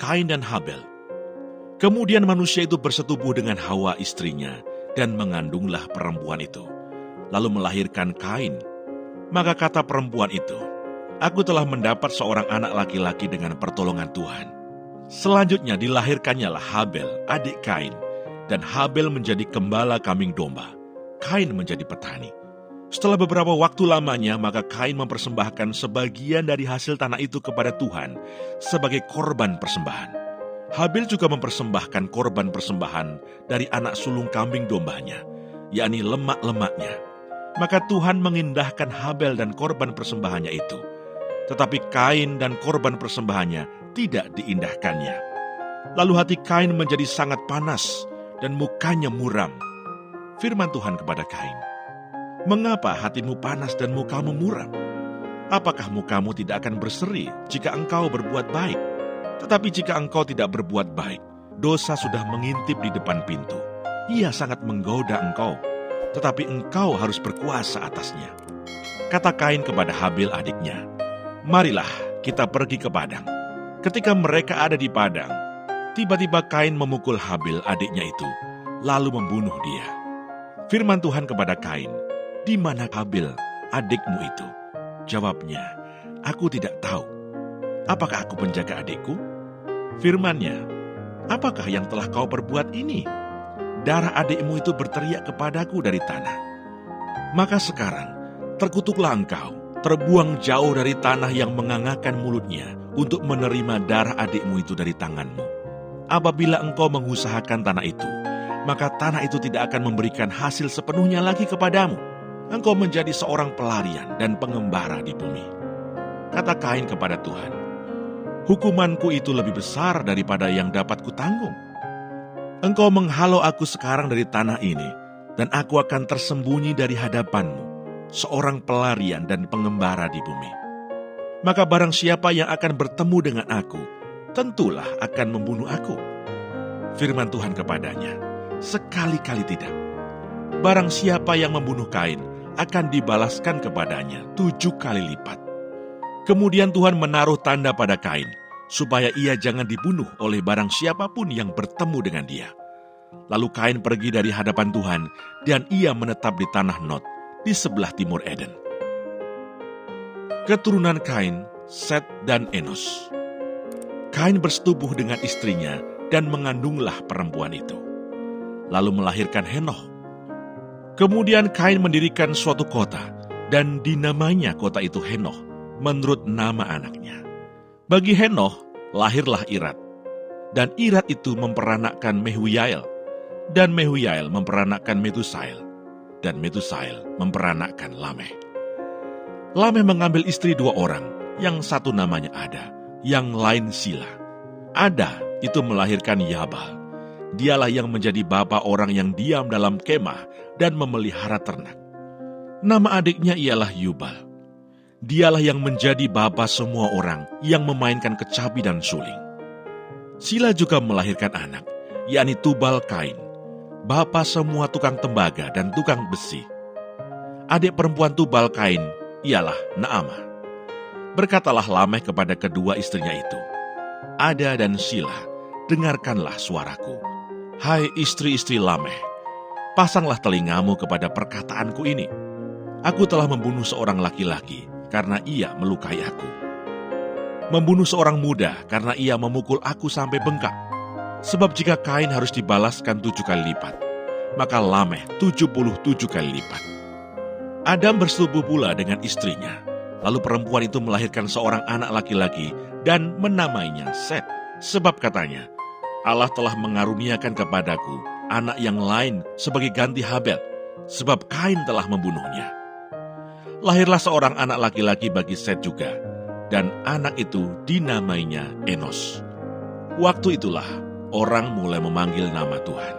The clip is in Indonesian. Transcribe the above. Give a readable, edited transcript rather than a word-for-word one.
Kain dan Habel. Kemudian manusia itu bersetubuh dengan Hawa istrinya, dan mengandunglah perempuan itu, lalu melahirkan Kain. Maka kata perempuan itu, "Aku telah mendapat seorang anak laki-laki dengan pertolongan Tuhan." Selanjutnya dilahirkannya lah Habel, adik Kain, dan Habel menjadi gembala kambing domba. Kain menjadi petani. Setelah beberapa waktu lamanya, maka Kain mempersembahkan sebagian dari hasil tanah itu kepada Tuhan sebagai korban persembahan. Habel juga mempersembahkan korban persembahan dari anak sulung kambing dombanya, yakni lemak-lemaknya. Maka Tuhan mengindahkan Habel dan korban persembahannya itu, tetapi Kain dan korban persembahannya tidak diindahkannya. Lalu hati Kain menjadi sangat panas dan mukanya muram. Firman Tuhan kepada Kain, "Mengapa hatimu panas dan mukamu muram? Apakah mukamu tidak akan berseri jika engkau berbuat baik? Tetapi jika engkau tidak berbuat baik, dosa sudah mengintip di depan pintu. Ia sangat menggoda engkau, tetapi engkau harus berkuasa atasnya." Kata Kain kepada Habel adiknya, "Marilah kita pergi ke padang." Ketika mereka ada di padang, tiba-tiba Kain memukul Habel adiknya itu, lalu membunuh dia. Firman Tuhan kepada Kain, "Di mana Habel adikmu itu?" Jawabnya, "Aku tidak tahu. Apakah aku penjaga adikku?" Firman-Nya, "Apakah yang telah kau perbuat ini? Darah adikmu itu berteriak kepadaku dari tanah. Maka sekarang terkutuklah engkau, terbuang jauh dari tanah yang mengangakkan mulutnya untuk menerima darah adikmu itu dari tanganmu. Apabila engkau mengusahakan tanah itu, maka tanah itu tidak akan memberikan hasil sepenuhnya lagi kepadamu. Engkau menjadi seorang pelarian dan pengembara di bumi." Kata Kain kepada Tuhan, "Hukumanku itu lebih besar daripada yang dapat kutanggung. Engkau menghalau aku sekarang dari tanah ini, dan aku akan tersembunyi dari hadapanmu, seorang pelarian dan pengembara di bumi. Maka barang siapa yang akan bertemu dengan aku, tentulah akan membunuh aku." Firman Tuhan kepadanya, "Sekali-kali tidak. Barang siapa yang membunuh Kain, akan dibalaskan kepadanya 7 kali lipat." Kemudian Tuhan menaruh tanda pada Kain, supaya ia jangan dibunuh oleh barang siapapun yang bertemu dengan dia. Lalu Kain pergi dari hadapan Tuhan, dan ia menetap di tanah Nod, di sebelah timur Eden. Keturunan Kain, Set dan Enos. Kain bersetubuh dengan istrinya dan mengandunglah perempuan itu, lalu melahirkan Henoh. Kemudian Kain mendirikan suatu kota, dan dinamainya kota itu Henoh, menurut nama anaknya. Bagi Henoh lahirlah Irad, dan Irad itu memperanakkan Mehujael, dan Mehujael memperanakkan Metusael, dan Metusael memperanakkan Lameh. Lameh mengambil istri 2 orang, yang satu namanya Ada, yang lain Sila. Ada itu melahirkan Yabal. Dialah yang menjadi bapa orang yang diam dalam kemah dan memelihara ternak. Nama adiknya ialah Yubal. Dialah yang menjadi bapa semua orang yang memainkan kecapi dan suling. Sila juga melahirkan anak, yakni Tubal Kain, bapa semua tukang tembaga dan tukang besi. Adik perempuan Tubal Kain ialah Naamah. Berkatalah Lameh kepada kedua istrinya itu, "Ada dan Sila, dengarkanlah suaraku. Hai istri-istri Lameh, pasanglah telingamu kepada perkataanku ini. Aku telah membunuh seorang laki-laki karena ia melukai aku. Membunuh seorang muda karena ia memukul aku sampai bengkak. Sebab jika Kain harus dibalaskan 7 kali lipat, maka Lameh 77 kali lipat." Adam bersetubuh pula dengan istrinya. Lalu perempuan itu melahirkan seorang anak laki-laki dan menamainya Set. Sebab katanya, "Allah telah mengaruniakan kepadaku anak yang lain sebagai ganti Habel, sebab Kain telah membunuhnya." Lahirlah seorang anak laki-laki bagi Set juga, dan anak itu dinamainya Enos. Waktu itulah orang mulai memanggil nama Tuhan.